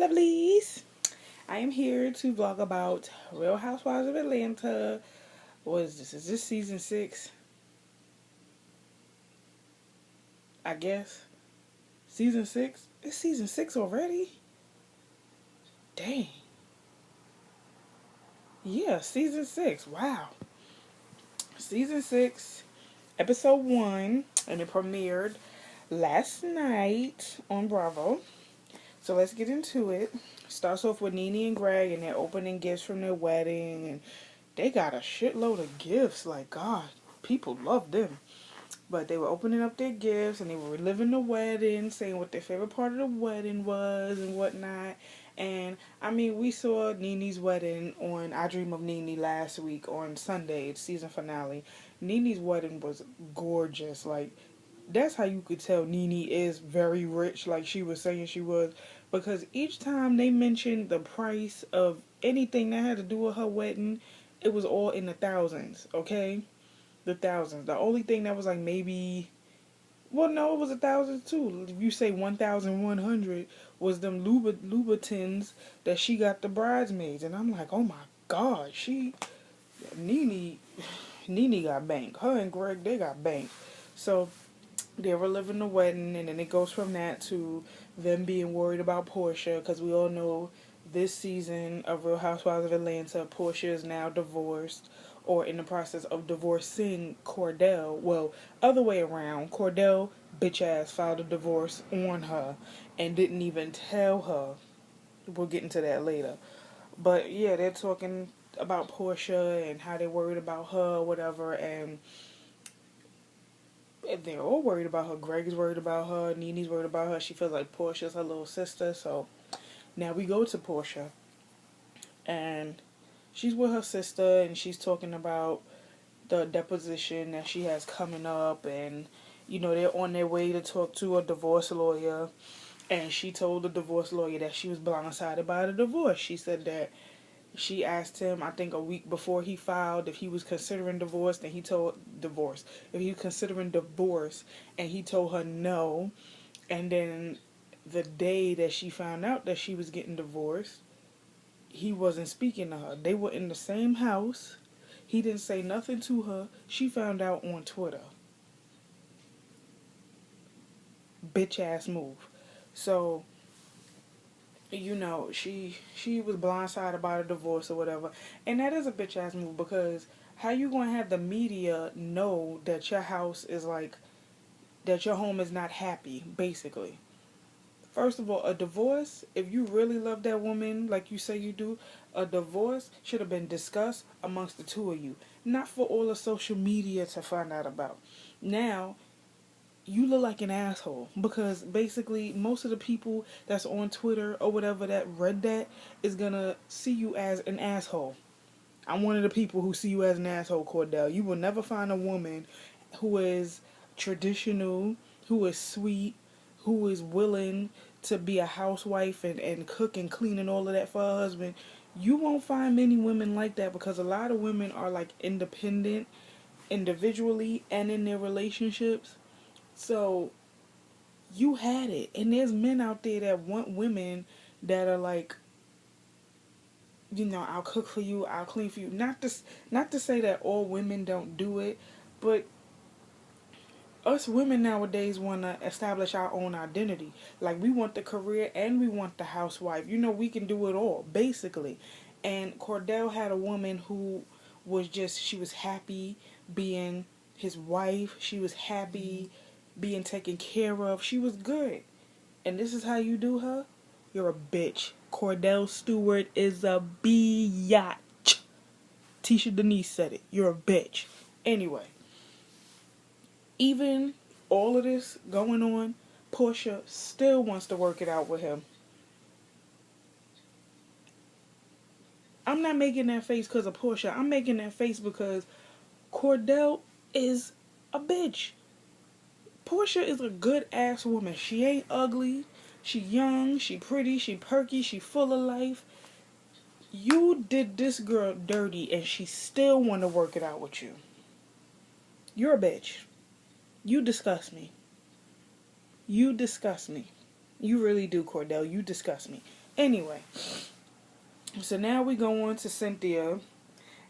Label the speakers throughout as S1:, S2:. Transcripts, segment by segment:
S1: lovelies. I am here to vlog about Real Housewives of Atlanta. What is this? Is this season 6? I guess. Season 6? It's season 6 already? Dang. Yeah, season 6. Wow. Season 6, episode 1, and it premiered last night on Bravo. So let's get into it. Starts off with Nene and Greg, and they're opening gifts from their wedding, and they got a shitload of gifts. Like, God, people love them. But they were opening up their gifts, and they were reliving the wedding, saying what their favorite part of the wedding was and whatnot. And, I mean, we saw Nene's wedding on I Dream of Nene last week on Sunday, it's season finale. Nene's wedding was gorgeous. Like, that's how you could tell Nene is very rich, like she was saying she was. Because each time they mentioned the price of anything that had to do with her wedding, it was all in the thousands, okay? The thousands. The only thing that was like maybe, well, no, it was a thousand too. If you say 1,100 was them Louboutins that she got the bridesmaids, and I'm like, oh my God, Nene, Nene got bank. Her and Greg, they got bank. So they were living the wedding, and then it goes from that to them being worried about Portia, because we all know this season of Real Housewives of Atlanta, Portia is now divorced or in the process of divorcing Cordell. Well, other way around. Cordell, bitch ass, filed a divorce on her and didn't even tell her. We'll get into that later. But yeah, they're talking about Portia and how they're worried about her, whatever, and they're all worried about her. Greg is worried about her. Nene's worried about her. She feels like Portia's her little sister. So now we go to Portia, and she's with her sister, and she's talking about the deposition that she has coming up, and you know they're on their way to talk to a divorce lawyer. And she told the divorce lawyer that she was blindsided by the divorce. She said that she asked him, I think a week before he filed, if he was considering divorce, and he told divorce. If he was considering divorce, and he told her no. And then the day that she found out that she was getting divorced, he wasn't speaking to her. They were in the same house. He didn't say nothing to her. She found out on Twitter. Bitch ass move. So, you know, she was blindsided by the divorce or whatever. And that is a bitch ass move, because how you gonna have the media know that your house is like, that your home is not happy, basically? First of all, a divorce, if you really love that woman like you say you do, a divorce should have been discussed amongst the two of you. Not for all of social media to find out about. Now, you look like an asshole, because basically most of the people that's on Twitter or whatever that read that is gonna see you as an asshole. I'm one of the people who see you as an asshole, Cordell. You will never find a woman who is traditional, who is sweet, who is willing to be a housewife and cook and clean and all of that for her husband. You won't find many women like that, because a lot of women are like independent individually and in their relationships. So you had it. And there's men out there that want women that are like, you know, I'll cook for you, I'll clean for you. Not to say that all women don't do it, but us women nowadays want to establish our own identity. Like, we want the career and we want the housewife. You know, we can do it all, basically. And Cordell had a woman who was just, she was happy being his wife. She was happy being taken care of. She was good. And this is how you do her? You're a bitch. Cordell Stewart is a biatch. Tisha Denise said it. You're a bitch. Anyway, even all of this going on, Portia still wants to work it out with him. I'm not making that face because of Portia. I'm making that face because Cordell is a bitch. Portia is a good ass woman. She ain't ugly. She young. She pretty. She perky. She full of life. You did this girl dirty, and she still want to work it out with you. You're a bitch. You disgust me. You disgust me. You really do, Cordell. You disgust me. Anyway, so now we go on to Cynthia.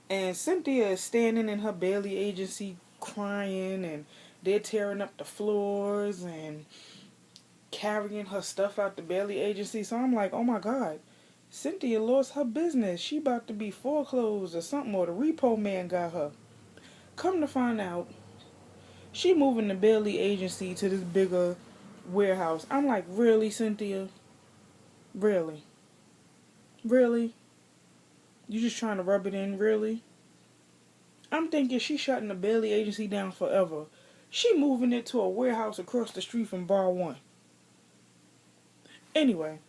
S1: And Cynthia is standing in her Bailey agency crying, and they're tearing up the floors and carrying her stuff out the Bailey agency. So I'm like, oh my God, Cynthia lost her business. She about to be foreclosed or something, or the repo man got her. Come to find out, she moving the Bailey agency to this bigger warehouse. I'm like, really, Cynthia? Really? Really? You just trying to rub it in, really? I'm thinking she shutting the Bailey agency down forever. She moving it to a warehouse across the street from Bar 1. Anyway,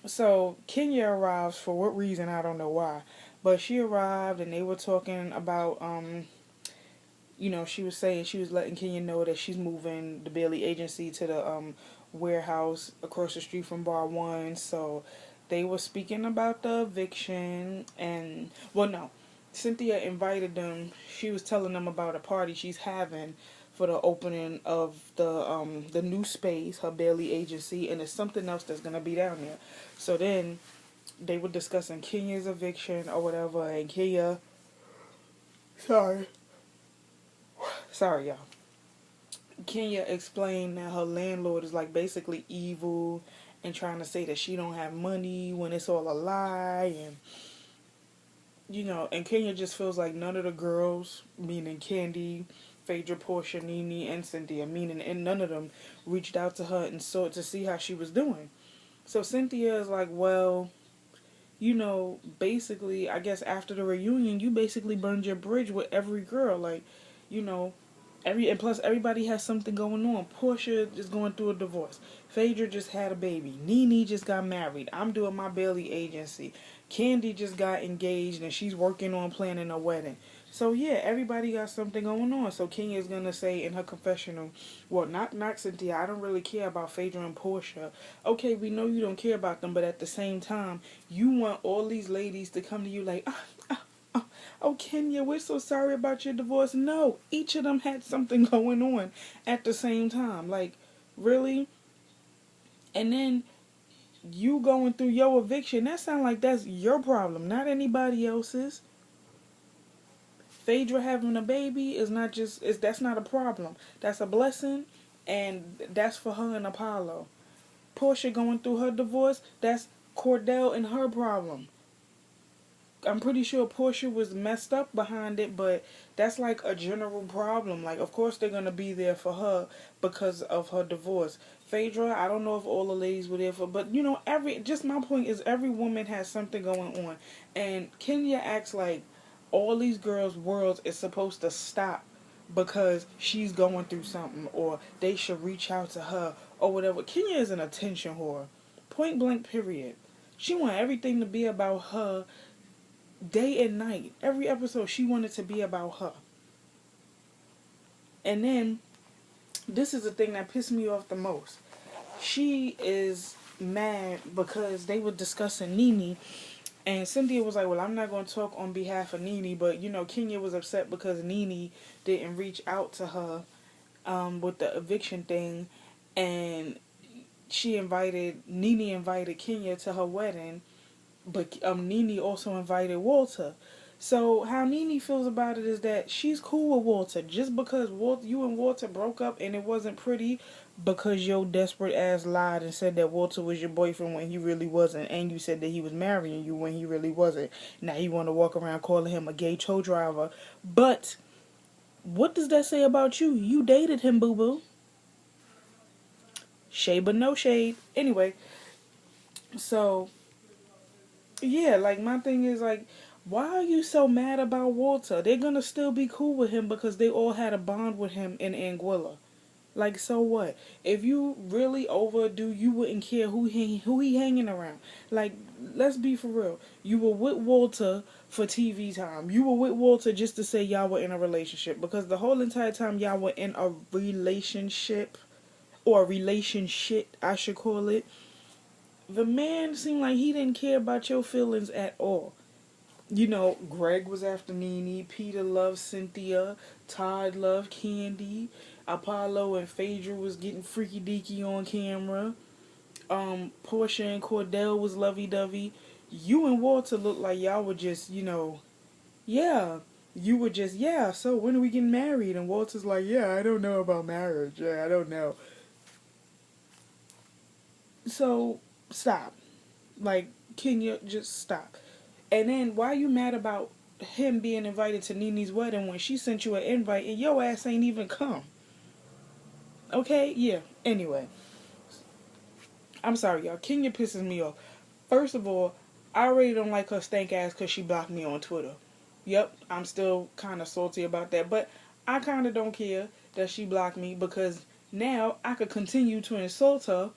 S1: so Kenya arrives for what reason, I don't know why. But she arrived and they were talking about, she was saying she was letting Kenya know that she's moving the Bailey agency to the warehouse across the street from Bar 1. So they were speaking about the eviction and, well, no. Cynthia invited them. She was telling them about a party she's having for the opening of the new space, her Bailey agency, and there's something else that's gonna be down there. So then they were discussing Kenya's eviction or whatever, and sorry y'all. Kenya explained that her landlord is like basically evil and trying to say that she don't have money when it's all a lie, and and Kenya just feels like none of the girls, meaning Candy, Phaedra, Portia, Nene, and Cynthia, and none of them reached out to her and sought to see how she was doing. So Cynthia is like, well, basically, I guess after the reunion, you basically burned your bridge with every girl. Like, you know, and plus everybody has something going on. Portia is going through a divorce. Phaedra just had a baby. Nene just got married. I'm doing my Bailey agency. Candy just got engaged and she's working on planning a wedding. So yeah, everybody got something going on. So Kenya's gonna say in her confessional, well, not Cynthia. I don't really care about Phaedra and Portia. Okay, we know you don't care about them, but at the same time, you want all these ladies to come to you like, oh, Kenya, we're so sorry about your divorce. No, each of them had something going on at the same time. Like, really? And then you going through your eviction, that sounds like that's your problem, not anybody else's. Phaedra having a baby that's not a problem. That's a blessing, and that's for her and Apollo. Portia going through her divorce, that's Cordell and her problem. I'm pretty sure Portia was messed up behind it, but that's like a general problem. Like, of course they're gonna be there for her because of her divorce. Phaedra, I don't know if all the ladies were there for, but my point is every woman has something going on, and Kenya acts like all these girls' worlds is supposed to stop because she's going through something, or they should reach out to her or whatever. Kenya is an attention whore, point blank. Period. She want everything to be about her day and night. Every episode she wanted to be about her. And then this is the thing that pissed me off the most. She is mad because they were discussing Nene, and Cynthia was like, well, I'm not going to talk on behalf of Nene, but Kenya was upset because Nene didn't reach out to her with the eviction thing, and Nene invited Kenya to her wedding, but Nene also invited Walter. So how Nene feels about it is that she's cool with Walter. Just because you and Walter broke up and it wasn't pretty, because your desperate ass lied and said that Walter was your boyfriend when he really wasn't, and you said that he was marrying you when he really wasn't. Now you want to walk around calling him a gay tow driver. But what does that say about you? You dated him, boo-boo. Shade but no shade. Anyway, so yeah, like my thing is like, why are you so mad about Walter? They're gonna still be cool with him because they all had a bond with him in Anguilla. Like, so what? If you really overdo, you wouldn't care who he hanging around. Like, let's be for real. You were with Walter for TV time. You were with Walter just to say y'all were in a relationship, because the whole entire time y'all were in a relationship, or a relationship, I should call it. The man seemed like he didn't care about your feelings at all. Greg was after Nene, Peter loved Cynthia, Todd loved Candy, Apollo and Phaedra was getting freaky deaky on camera. Portia and Cordell was lovey dovey. You and Walter looked like y'all were just, yeah. You were just, yeah, so when are we getting married? And Walter's like, yeah, I don't know about marriage. Yeah, I don't know. So, stop. Like, can you just stop? And then, why are you mad about him being invited to Nini's wedding when she sent you an invite and your ass ain't even come? Okay? Yeah. Anyway. I'm sorry, y'all. Kenya pisses me off. First of all, I already don't like her stank ass because she blocked me on Twitter. Yep, I'm still kind of salty about that. But I kind of don't care that she blocked me because now I could continue to insult her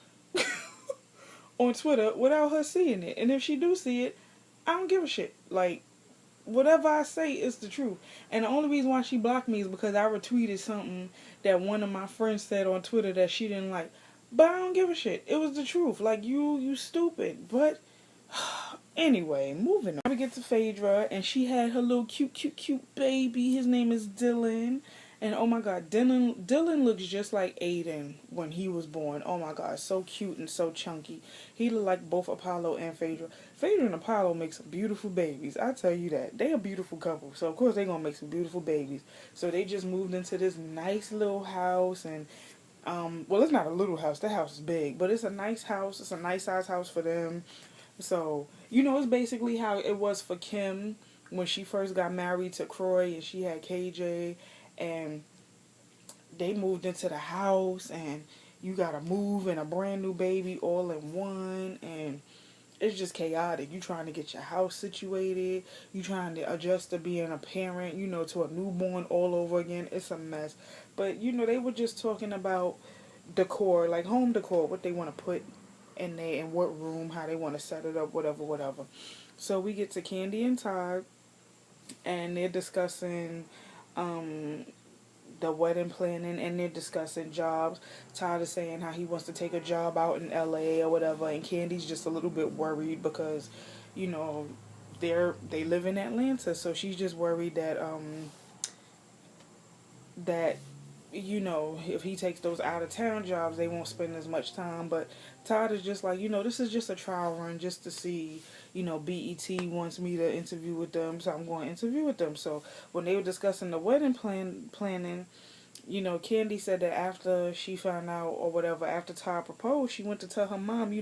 S1: on Twitter without her seeing it. And if she do see it, I don't give a shit. Like, whatever I say is the truth. And the only reason why she blocked me is because I retweeted something that one of my friends said on Twitter that she didn't like. But I don't give a shit. It was the truth. Like, you stupid. But anyway, moving on. We get to Phaedra, and she had her little cute baby. His name is Dylan. And oh my god, Dylan looks just like Aiden when he was born. Oh my god, so cute and so chunky. He looked like both Apollo and Phaedra. Phaedra and Apollo make some beautiful babies. I tell you that. They a beautiful couple. So of course they gonna make some beautiful babies. So they just moved into this nice little house, and well, it's not a little house. The house is big, but it's a nice house. It's a nice size house for them. So, it's basically how it was for Kim when she first got married to Croy and she had KJ, and they moved into the house, and you gotta move and a brand new baby all in one, and it's just chaotic. You trying to get your house situated, you trying to adjust to being a parent, to a newborn all over again. It's a mess. But they were just talking about decor, like home decor, what they want to put in there, in what room, how they want to set it up, whatever. So we get to Candy and Todd, and they're discussing the wedding planning, and they're discussing jobs. Todd is saying how he wants to take a job out in LA or whatever, and Candy's just a little bit worried because, you know, they live in Atlanta, so she's just worried that that if he takes those out of town jobs, they won't spend as much time. But Todd is just like, this is just a trial run just to see, BET wants me to interview with them, so I'm going to interview with them. So when they were discussing the wedding planning, Candy said that after she found out or whatever, after Todd proposed, she went to tell her mom,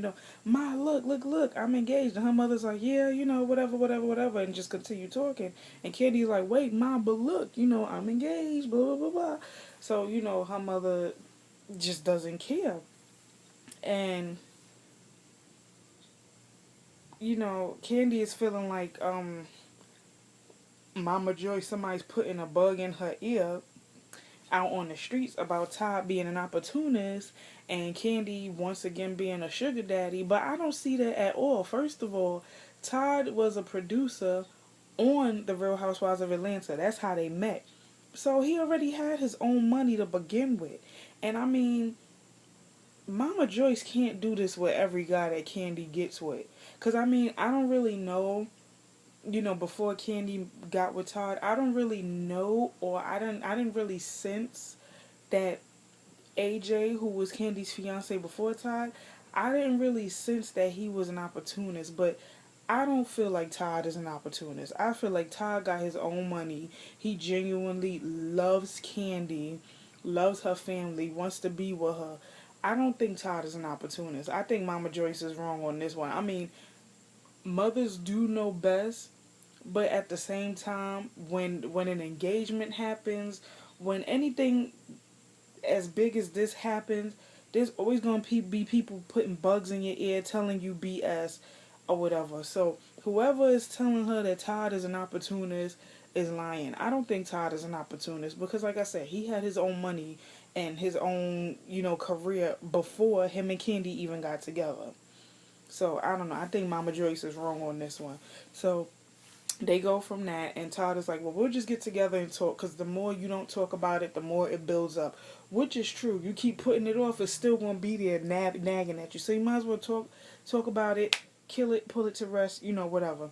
S1: Ma, look, I'm engaged. And her mother's like, yeah, whatever, and just continue talking. And Candy's like, wait, Ma, but look, I'm engaged, blah, blah, blah, blah. So, her mother just doesn't care. And, Candy is feeling like, Mama Joy, somebody's putting a bug in her ear out on the streets about Todd being an opportunist and Candy once again being a sugar daddy, but I don't see that at all. First of all, Todd was a producer on The Real Housewives of Atlanta. That's how they met. So he already had his own money to begin with. And I mean, Mama Joyce can't do this with every guy that Candy gets with. Because I mean, I don't really know, before Candy got with Todd, I don't really know, or I didn't really sense that AJ, who was Candy's fiance before Todd, I didn't really sense that he was an opportunist. But I don't feel like Todd is an opportunist. I feel like Todd got his own money. He genuinely loves Candy, loves her family, wants to be with her. I don't think Todd is an opportunist. I think Mama Joyce is wrong on this one. I mean, mothers do know best, but at the same time, when an engagement happens, when anything as big as this happens, there's always going to be people putting bugs in your ear telling you BS or whatever. So whoever is telling her that Todd is an opportunist is lying. I don't think Todd is an opportunist because, like I said, he had his own money and his own, career before him and Candy even got together. So I don't know. I think Mama Joyce is wrong on this one. So they go from that, and Todd is like, well, we'll just get together and talk, because the more you don't talk about it, the more it builds up, which is true. You keep putting it off, it's still going to be there nagging at you. So you might as well talk about it, kill it, pull it to rest, whatever.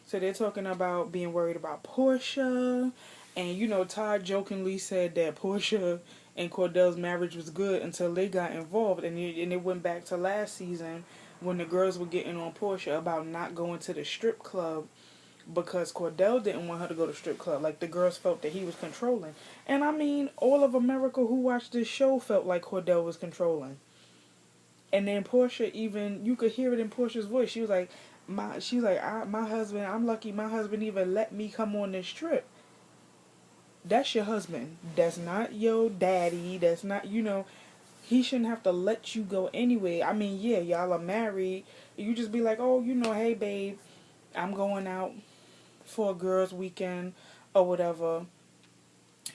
S1: So they're talking about being worried about Portia, and, Todd jokingly said that Portia and Cordell's marriage was good until they got involved, and it went back to last season when the girls were getting on Portia about not going to the strip club because Cordell didn't want her to go to strip club. Like, the girls felt that he was controlling. And I mean, all of America who watched this show felt like Cordell was controlling. And then Portia, even you could hear it in Portia's voice. She was like, my husband, I'm lucky my husband even let me come on this trip. That's your husband. That's not your daddy. That's not, he shouldn't have to let you go anyway. I mean, yeah, y'all are married. You just be like, oh, hey, babe, I'm going out for a girls' weekend or whatever.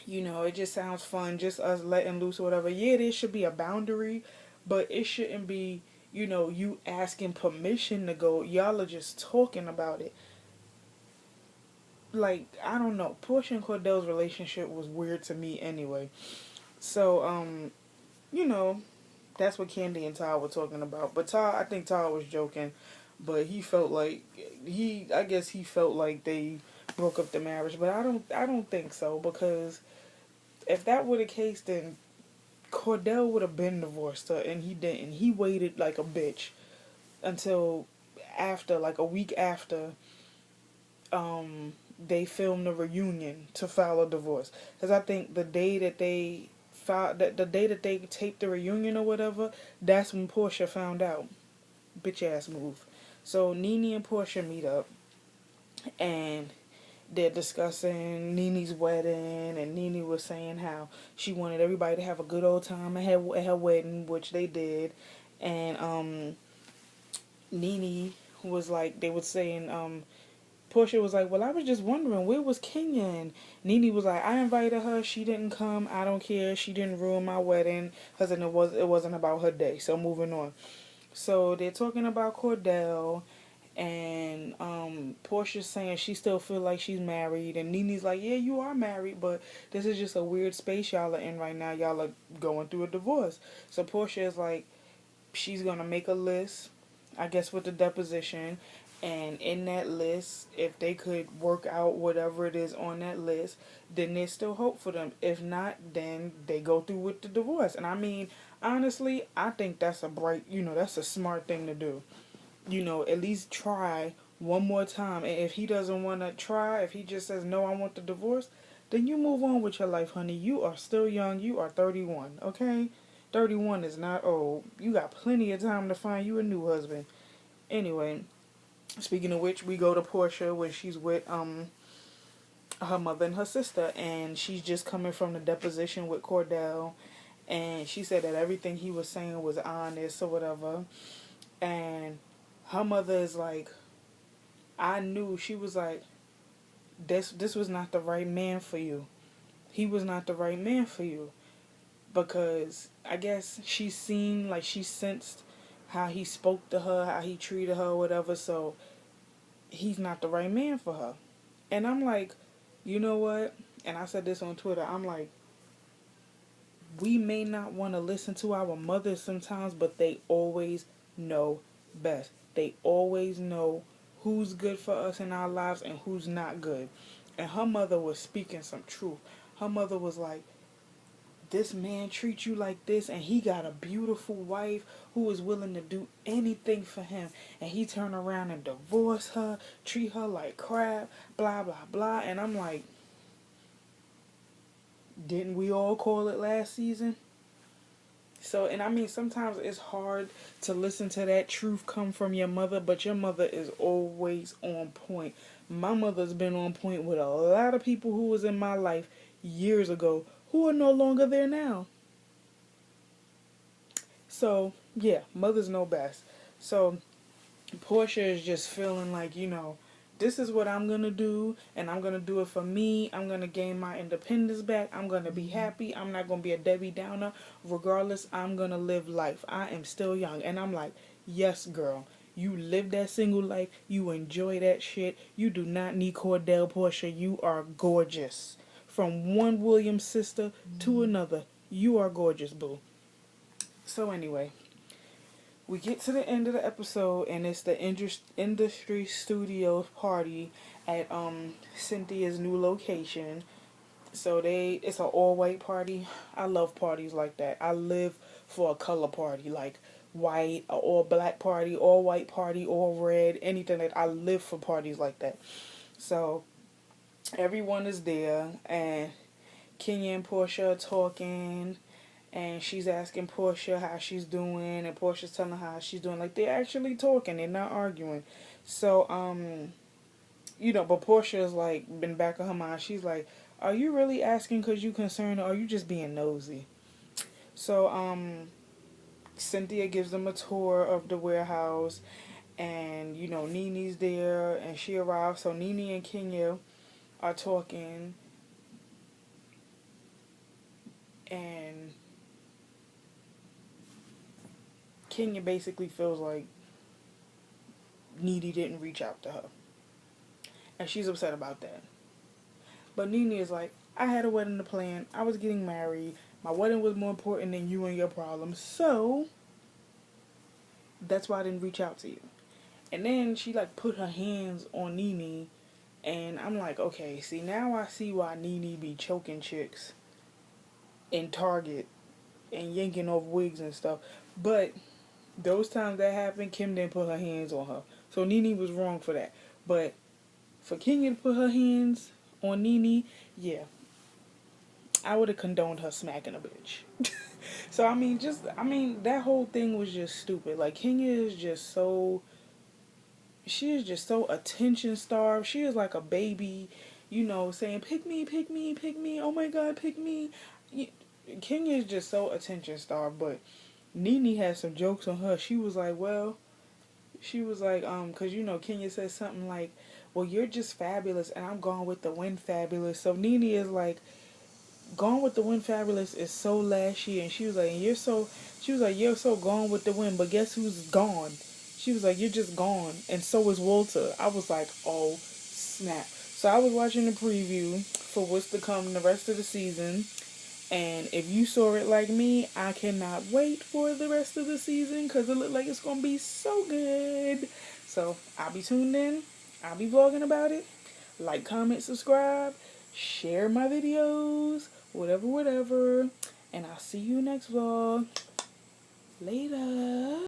S1: It just sounds fun, just us letting loose or whatever. Yeah, there should be a boundary, but it shouldn't be, you asking permission to go. Y'all are just talking about it. Like, I don't know. Portia and Cordell's relationship was weird to me anyway. So, you know, that's what Candy and Todd were talking about. But I think Todd was joking, but he felt like I guess he felt like they broke up the marriage. But I don't think so, because if that were the case, then Cordell would have been divorced her, and he didn't. He waited like a bitch until after, like a week after, they filmed the reunion to file a divorce. Because I think the day that they the day that they taped the reunion or whatever, that's when Portia found out. Bitch ass move. So Nene and Portia meet up, and they're discussing Nene's wedding, and Nene was saying how she wanted everybody to have a good old time at her wedding, which they did. And Nene was like, they were saying, Portia was like, well, I was just wondering, where was Kenya? And Nene was like, I invited her, she didn't come, I don't care, she didn't ruin my wedding, because it wasn't about her day. So moving on. So they're talking about Cordell, and Portia's saying she still feel like she's married, and Nene's like, yeah, you are married, but this is just a weird space y'all are in right now. Y'all are going through a divorce. So Portia is like, she's gonna make a list, I guess, with the deposition, and in that list, if they could work out whatever it is on that list, then there's still hope for them. If not, then they go through with the divorce. And I mean, honestly, I think that's that's a smart thing to do. At least try one more time. And if he doesn't want to try, if he just says, no, I want the divorce, then you move on with your life, honey. You are still young. You are 31, okay? 31 is not old. You got plenty of time to find you a new husband. Anyway, speaking of which, we go to Portia where she's with her mother and her sister, and she's just coming from the deposition with Cordell, and she said that everything he was saying was honest or whatever. And her mother is like, I knew, she was like, this was not the right man for you. He was not the right man for you. Because I guess she sensed how he spoke to her, how he treated her, whatever, so he's not the right man for her. And I'm like, you know what? And I said this on Twitter, I'm like, we may not want to listen to our mothers sometimes, but they always know best. They always know who's good for us in our lives and who's not good. And her mother was speaking some truth. Her mother was like, this man treats you like this, and he got a beautiful wife who is willing to do anything for him, and he turn around and divorce her, treat her like crap, blah blah blah. And I'm like, didn't we all call it last season? So, and I mean, sometimes it's hard to listen to that truth come from your mother, but your mother is always on point. My mother's been on point with a lot of people who was in my life years ago who are no longer there now. So, yeah, mothers know best. So, Portia is just feeling like, this is what I'm going to do, and I'm going to do it for me. I'm going to gain my independence back. I'm going to be happy. I'm not going to be a Debbie Downer. Regardless, I'm going to live life. I am still young. And I'm like, yes, girl. You live that single life. You enjoy that shit. You do not need Cordell, Portia. You are gorgeous. From one Williams sister to another, you are gorgeous, boo. So anyway, we get to the end of the episode, and it's the industry studios party at Cynthia's new location. So it's an all white party. I love parties like that. I live for a color party, like white, a all black party, all white party, all red, anything that I live for parties like that. So everyone is there, and Kenya and Portia are talking, and she's asking Portia how she's doing, and Portia's telling her how she's doing. Like, they're actually talking, they're not arguing. So but Portia's like been back of her mind. She's like, "Are you really asking because you concerned, or are you just being nosy?" So Cynthia gives them a tour of the warehouse, and Nene's there, and she arrives. So Nene and Kenya are talking, and Kenya basically feels like Nene didn't reach out to her, and she's upset about that. But Nene is like, "I had a wedding to plan. I was getting married. My wedding was more important than you and your problems. So that's why I didn't reach out to you." And then she like put her hands on Nene, and I'm like, okay, see, now I see why Nene be choking chicks in Target and yanking off wigs and stuff. But those times that happened, Kim didn't put her hands on her. So Nene was wrong for that. But for Kenya to put her hands on Nene, yeah, I would have condoned her smacking a bitch. So that whole thing was just stupid. Like, Kenya is just so, she is just so attention starved. She is like a baby, saying, "Pick me, pick me, pick me. Oh my God, pick me." Kenya is just so attention starved. But Nene had some jokes on her. She was like, cause Kenya said something like, "Well, you're just fabulous, and I'm Gone with the Wind fabulous." So Nene is like, "Gone with the Wind fabulous is so last year," and she was like, "You're so Gone with the Wind, but guess who's gone?" She was like, "You're just gone, and so is Walter." I was like, oh snap. So I was watching the preview for what's to come the rest of the season, and if you saw it like me, I cannot wait for the rest of the season because it looked like it's gonna be so good. So I'll be tuned in. I'll be vlogging about it. Like, comment, subscribe, share my videos, whatever, whatever. And I'll see you next vlog. Later.